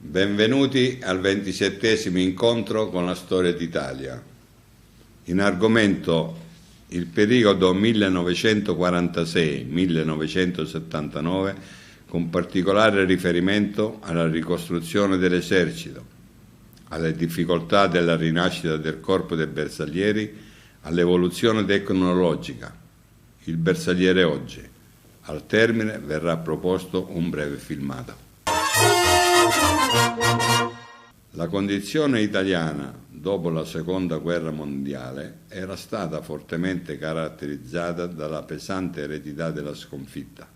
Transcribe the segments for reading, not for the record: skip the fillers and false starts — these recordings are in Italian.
Benvenuti al 27° incontro con la storia d'Italia. In argomento il periodo 1946-1979, con particolare riferimento alla ricostruzione dell'esercito, alle difficoltà della rinascita del corpo dei bersaglieri, all'evoluzione tecnologica, il bersagliere oggi. Al termine verrà proposto un breve filmato. La condizione italiana dopo la Seconda Guerra Mondiale era stata fortemente caratterizzata dalla pesante eredità della sconfitta.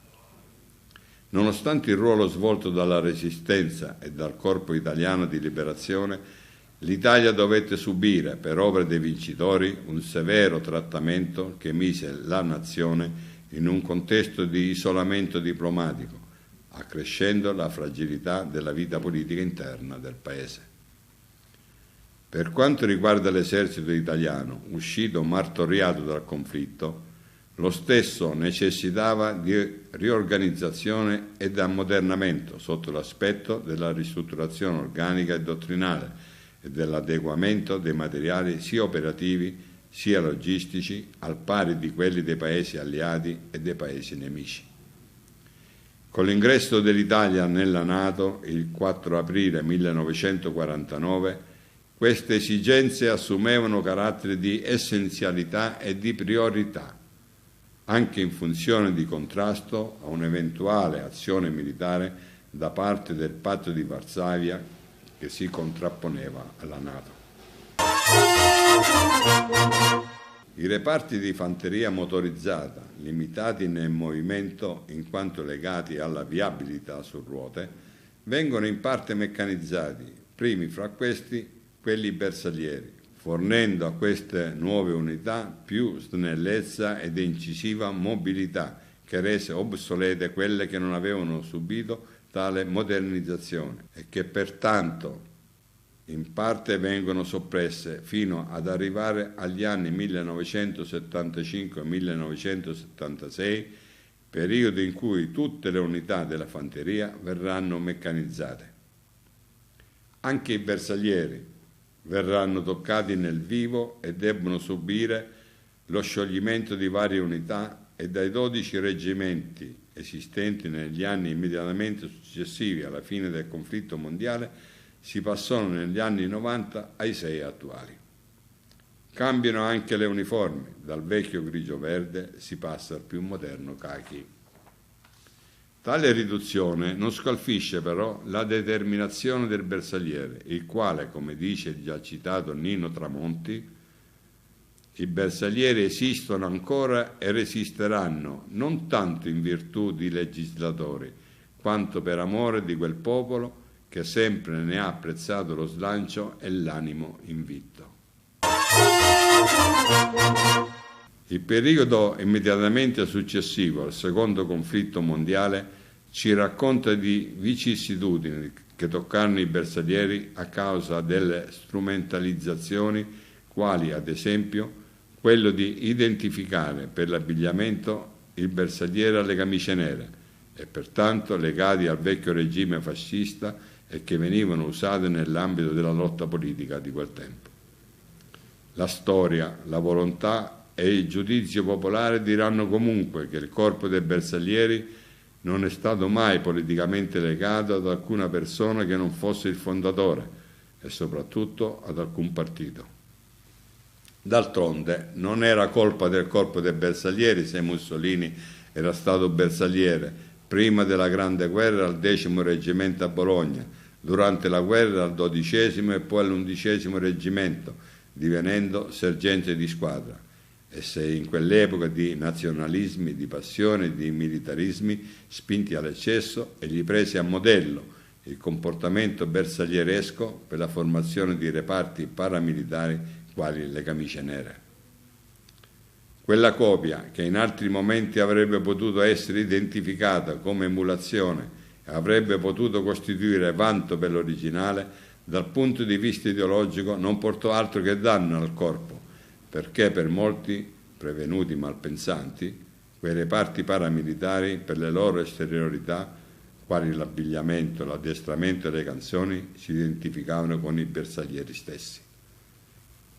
Nonostante il ruolo svolto dalla Resistenza e dal Corpo Italiano di Liberazione, l'Italia dovette subire, per opera dei vincitori, un severo trattamento che mise la nazione in un contesto di isolamento diplomatico, accrescendo la fragilità della vita politica interna del Paese. Per quanto riguarda l'esercito italiano, uscito martoriato dal conflitto, lo stesso necessitava di riorganizzazione ed ammodernamento sotto l'aspetto della ristrutturazione organica e dottrinale e dell'adeguamento dei materiali sia operativi sia logistici al pari di quelli dei Paesi alleati e dei Paesi nemici. Con l'ingresso dell'Italia nella NATO il 4 aprile 1949, queste esigenze assumevano carattere di essenzialità e di priorità, anche in funzione di contrasto a un'eventuale azione militare da parte del Patto di Varsavia che si contrapponeva alla NATO. I reparti di fanteria motorizzata, limitati nel movimento in quanto legati alla viabilità su ruote, vengono in parte meccanizzati, primi fra questi quelli bersaglieri, fornendo a queste nuove unità più snellezza ed incisiva mobilità che rese obsolete quelle che non avevano subito tale modernizzazione e che pertanto in parte vengono soppresse fino ad arrivare agli anni 1975-1976, periodo in cui tutte le unità della fanteria verranno meccanizzate. Anche i bersaglieri verranno toccati nel vivo e debbono subire lo scioglimento di varie unità e dai 12 reggimenti esistenti negli anni immediatamente successivi alla fine del conflitto mondiale si passò negli anni 90 ai 6 attuali. Cambiano anche le uniformi, dal vecchio grigio-verde si passa al più moderno khaki. Tale riduzione non scalfisce però la determinazione del bersagliere, il quale, come dice il già citato Nino Tramonti, i bersaglieri esistono ancora e resisteranno non tanto in virtù di legislatori, quanto per amore di quel popolo che sempre ne ha apprezzato lo slancio e l'animo invitto. Il periodo immediatamente successivo al secondo conflitto mondiale ci racconta di vicissitudini che toccarono i bersaglieri a causa delle strumentalizzazioni, quali ad esempio quello di identificare per l'abbigliamento il bersagliere alle camicie nere e pertanto legati al vecchio regime fascista e che venivano usate nell'ambito della lotta politica di quel tempo. La storia, la volontà e il giudizio popolare diranno comunque che il corpo dei bersaglieri non è stato mai politicamente legato ad alcuna persona che non fosse il fondatore e soprattutto ad alcun partito. D'altronde non era colpa del corpo dei bersaglieri se Mussolini era stato bersagliere prima della Grande Guerra al 10° reggimento a Bologna, durante la guerra al 12° e poi all'11° reggimento, divenendo sergente di squadra. E se in quell'epoca di nazionalismi, di passioni, di militarismi spinti all'eccesso, egli prese a modello il comportamento bersaglieresco per la formazione di reparti paramilitari quali le camicie nere. Quella copia, che in altri momenti avrebbe potuto essere identificata come emulazione e avrebbe potuto costituire vanto per l'originale, dal punto di vista ideologico non portò altro che danno al corpo, perché per molti prevenuti malpensanti quei reparti paramilitari per le loro esteriorità quali l'abbigliamento, l'addestramento e le canzoni, si identificavano con i bersaglieri stessi.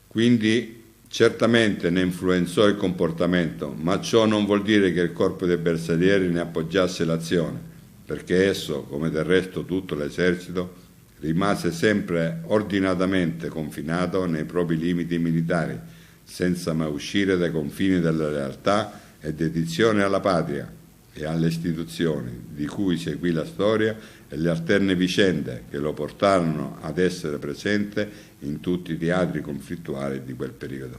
Quindi certamente ne influenzò il comportamento, ma ciò non vuol dire che il corpo dei bersaglieri ne appoggiasse l'azione, perché esso, come del resto tutto l'esercito, rimase sempre ordinatamente confinato nei propri limiti militari, senza mai uscire dai confini della lealtà e dedizione alla patria e alle istituzioni, di cui seguì la storia e le alterne vicende che lo portarono ad essere presente in tutti i teatri conflittuali di quel periodo.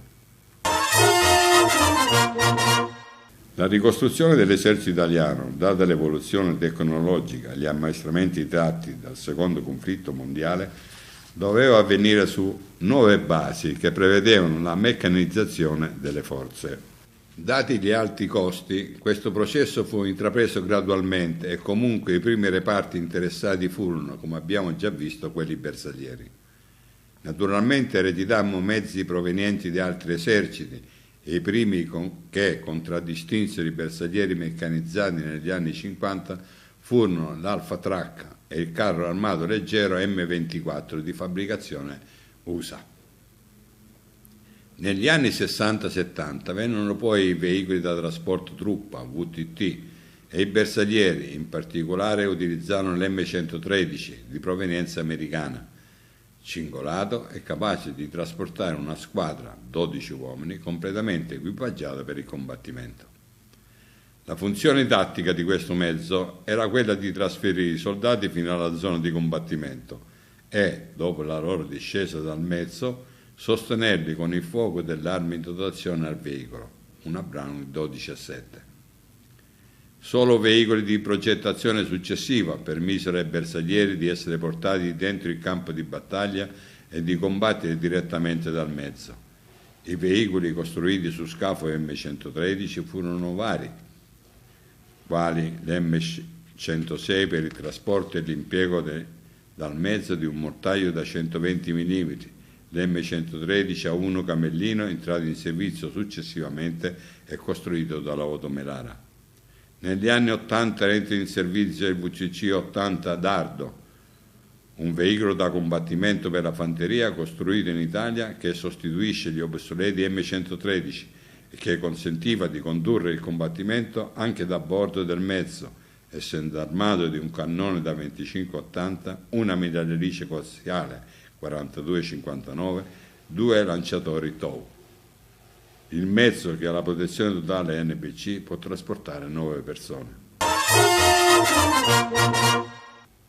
La ricostruzione dell'esercito italiano, data l'evoluzione tecnologica e gli ammaestramenti tratti dal secondo conflitto mondiale, doveva avvenire su nuove basi che prevedevano la meccanizzazione delle forze. Dati gli alti costi, questo processo fu intrapreso gradualmente e comunque i primi reparti interessati furono, come abbiamo già visto, quelli bersaglieri. Naturalmente ereditàmmo mezzi provenienti da altri eserciti e i primi che contraddistinsero i bersaglieri meccanizzati negli anni 50 furono l'Alfa Track e il carro armato leggero M24 di fabbricazione USA. Negli anni 60-70 vennero poi i veicoli da trasporto truppa, VTT, e i bersaglieri, in particolare utilizzarono l'M113 di provenienza americana, cingolato e capace di trasportare una squadra, 12 uomini, completamente equipaggiata per il combattimento. La funzione tattica di questo mezzo era quella di trasferire i soldati fino alla zona di combattimento e, dopo la loro discesa dal mezzo, sostenerli con il fuoco delle armi in dotazione al veicolo, una Browning 12-7. Solo veicoli di progettazione successiva permisero ai bersaglieri di essere portati dentro il campo di battaglia e di combattere direttamente dal mezzo. I veicoli costruiti su scafo M113 furono vari, quali l'M106 per il trasporto e l'impiego dal mezzo di un mortaio da 120 mm, l'M113 A1 Camellino, entrato in servizio successivamente e costruito dalla Oto Melara. Negli anni 80 entra in servizio il VCC-80 Dardo, un veicolo da combattimento per la fanteria costruito in Italia che sostituisce gli obsoleti M113 e che consentiva di condurre il combattimento anche da bordo del mezzo, essendo armato di un cannone da 25-80, una mitragliatrice coassiale 42-59, 2 lanciatori TOW. Il mezzo che ha la protezione totale NBC può trasportare 9 persone.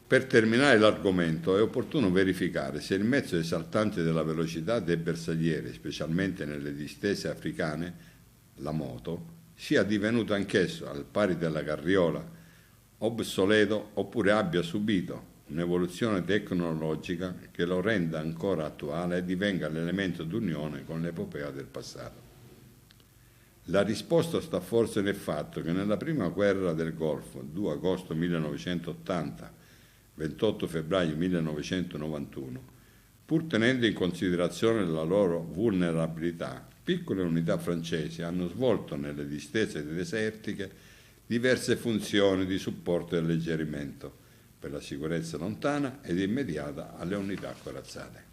Per terminare l'argomento è opportuno verificare se il mezzo esaltante della velocità dei bersaglieri, specialmente nelle distese africane, la moto, sia divenuto anch'esso, al pari della carriola, obsoleto oppure abbia subito un'evoluzione tecnologica che lo renda ancora attuale e divenga l'elemento d'unione con l'epopea del passato. La risposta sta forse nel fatto che nella prima guerra del Golfo, 2 agosto 1980, 28 febbraio 1991, pur tenendo in considerazione la loro vulnerabilità, piccole unità francesi hanno svolto nelle distese desertiche diverse funzioni di supporto e alleggerimento per la sicurezza lontana ed immediata alle unità corazzate.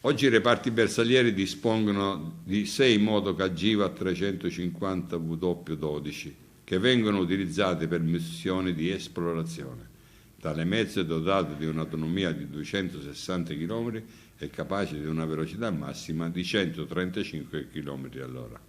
Oggi i reparti bersaglieri dispongono di 6 Modoc Giva 350 W12 che vengono utilizzati per missioni di esplorazione. Tale mezzo è dotato di un'autonomia di 260 km e capace di una velocità massima di 135 km all'ora.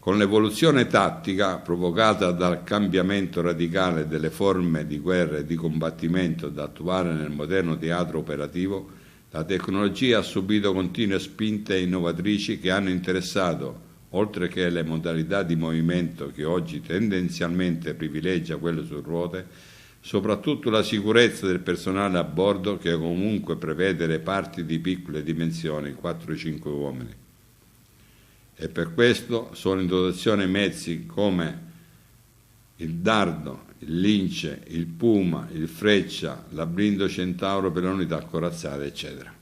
Con l'evoluzione tattica provocata dal cambiamento radicale delle forme di guerra e di combattimento da attuare nel moderno teatro operativo, la tecnologia ha subito continue spinte innovatrici che hanno interessato, oltre che le modalità di movimento che oggi tendenzialmente privilegia quelle su ruote, soprattutto la sicurezza del personale a bordo che comunque prevede reparti di piccole dimensioni, 4-5 uomini. E per questo sono in dotazione mezzi come il Dardo, il Lince, il Puma, il Freccia, la Blindo Centauro per le unità corazzate, eccetera.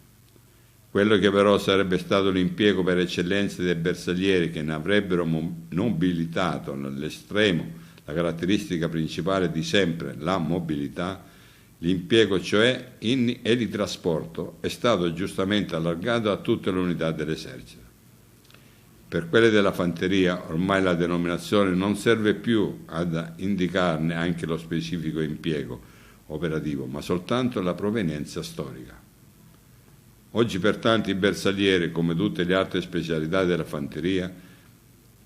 Quello che però sarebbe stato l'impiego per eccellenza dei bersaglieri che ne avrebbero nobilitato all'estremo La caratteristica principale di sempre, la mobilità, l'impiego cioè in elitrasporto, è stato giustamente allargato a tutte le unità dell'esercito. Per quelle della fanteria ormai la denominazione non serve più ad indicarne anche lo specifico impiego operativo, ma soltanto la provenienza storica. Oggi pertanto i bersaglieri, come tutte le altre specialità della fanteria,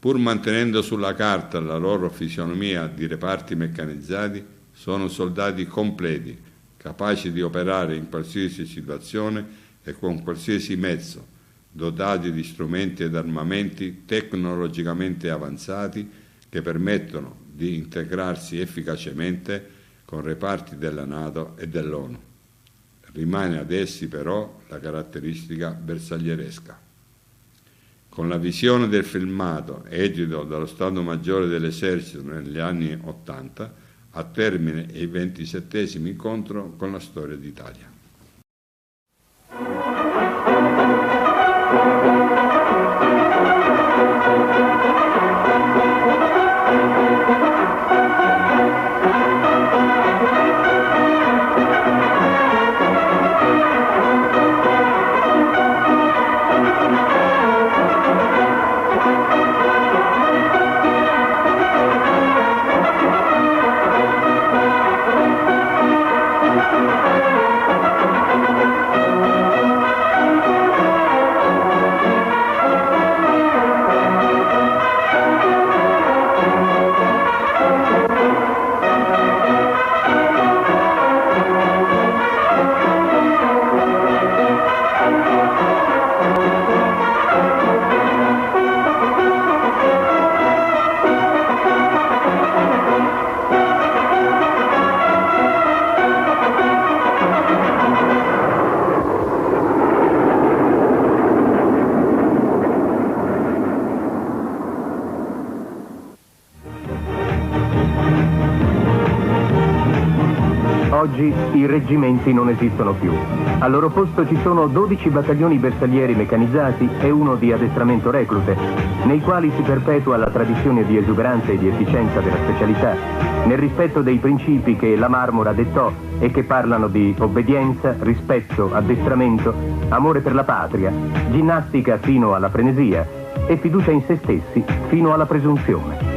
pur mantenendo sulla carta la loro fisionomia di reparti meccanizzati, sono soldati completi, capaci di operare in qualsiasi situazione e con qualsiasi mezzo, dotati di strumenti ed armamenti tecnologicamente avanzati che permettono di integrarsi efficacemente con reparti della NATO e dell'ONU. Rimane ad essi però la caratteristica bersaglieresca. Con la visione del filmato edito dallo Stato Maggiore dell'Esercito negli anni '80, a termine il 27° incontro con la storia d'Italia. Oggi i reggimenti non esistono più. Al loro posto ci sono 12 battaglioni bersaglieri meccanizzati e uno di addestramento reclute, nei quali si perpetua la tradizione di esuberanza e di efficienza della specialità, nel rispetto dei principi che la Marmora dettò e che parlano di obbedienza, rispetto, addestramento, amore per la patria, ginnastica fino alla frenesia e fiducia in se stessi fino alla presunzione.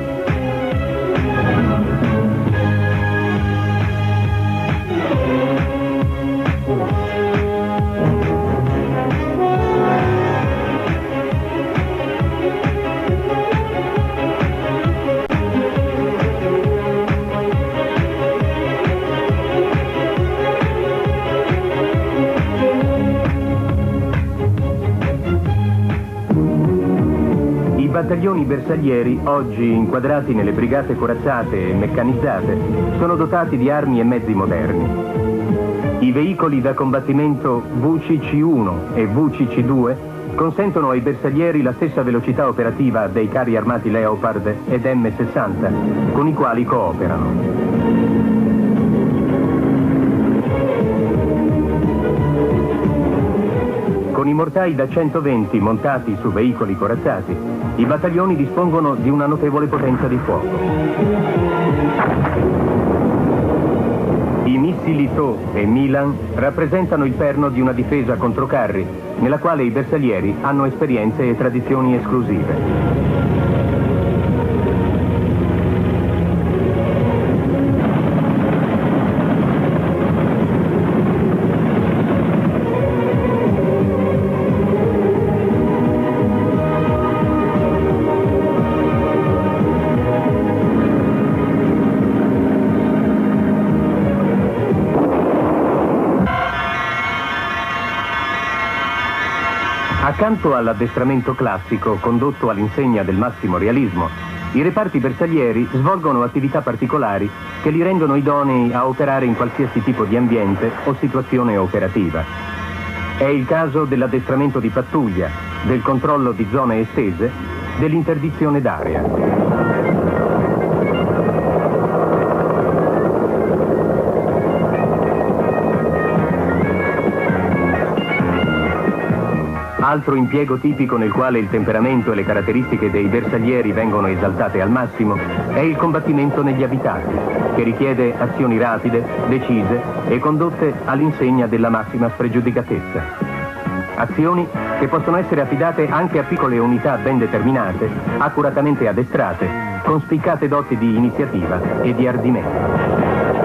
I battaglioni bersaglieri, oggi inquadrati nelle brigate corazzate e meccanizzate, sono dotati di armi e mezzi moderni. I veicoli da combattimento VCC-1 e VCC-2 consentono ai bersaglieri la stessa velocità operativa dei carri armati Leopard ed M60, con i quali cooperano. Con i mortai da 120 montati su veicoli corazzati, i battaglioni dispongono di una notevole potenza di fuoco. I missili TOW e Milan rappresentano il perno di una difesa contro carri, nella quale i bersaglieri hanno esperienze e tradizioni esclusive. Accanto all'addestramento classico condotto all'insegna del massimo realismo, i reparti bersaglieri svolgono attività particolari che li rendono idonei a operare in qualsiasi tipo di ambiente o situazione operativa. È il caso dell'addestramento di pattuglia, del controllo di zone estese, dell'interdizione d'area. Altro impiego tipico nel quale il temperamento e le caratteristiche dei bersaglieri vengono esaltate al massimo è il combattimento negli abitati, che richiede azioni rapide, decise e condotte all'insegna della massima spregiudicatezza. Azioni che possono essere affidate anche a piccole unità ben determinate, accuratamente addestrate, con spiccate doti di iniziativa e di ardimento.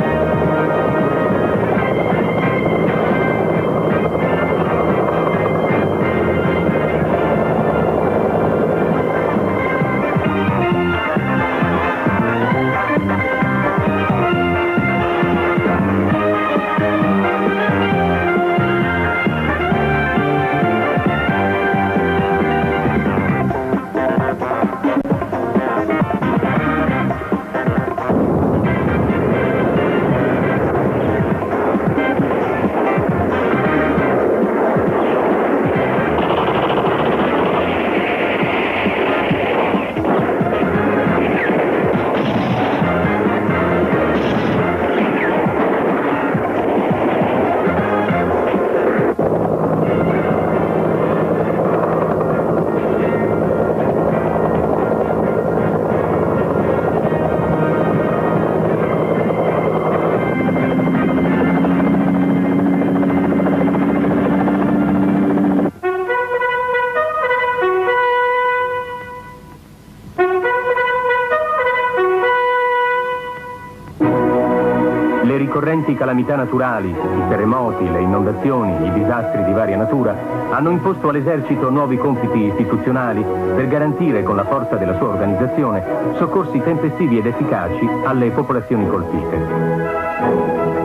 Le ricorrenti calamità naturali, i terremoti, le inondazioni, i disastri di varia natura hanno imposto all'esercito nuovi compiti istituzionali per garantire con la forza della sua organizzazione soccorsi tempestivi ed efficaci alle popolazioni colpite.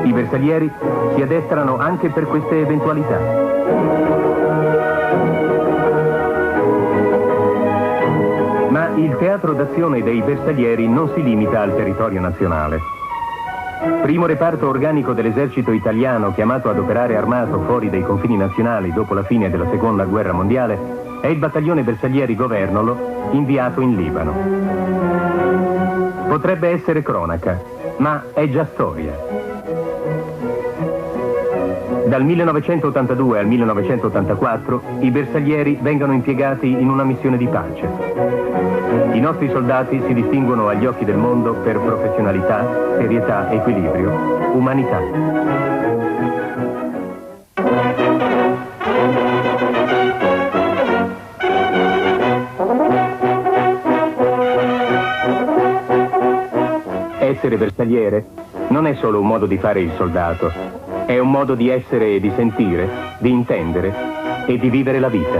I bersaglieri si addestrano anche per queste eventualità. Ma il teatro d'azione dei bersaglieri non si limita al territorio nazionale. Primo reparto organico dell'esercito italiano chiamato ad operare armato fuori dai confini nazionali dopo la fine della Seconda Guerra Mondiale è il battaglione bersaglieri Governolo, inviato in Libano. Potrebbe essere cronaca, ma è già storia. Dal 1982 al 1984 i bersaglieri vengono impiegati in una missione di pace. I nostri soldati si distinguono agli occhi del mondo per professionalità, serietà, equilibrio, umanità. Essere bersagliere non è solo un modo di fare il soldato, è un modo di essere e di sentire, di intendere e di vivere la vita.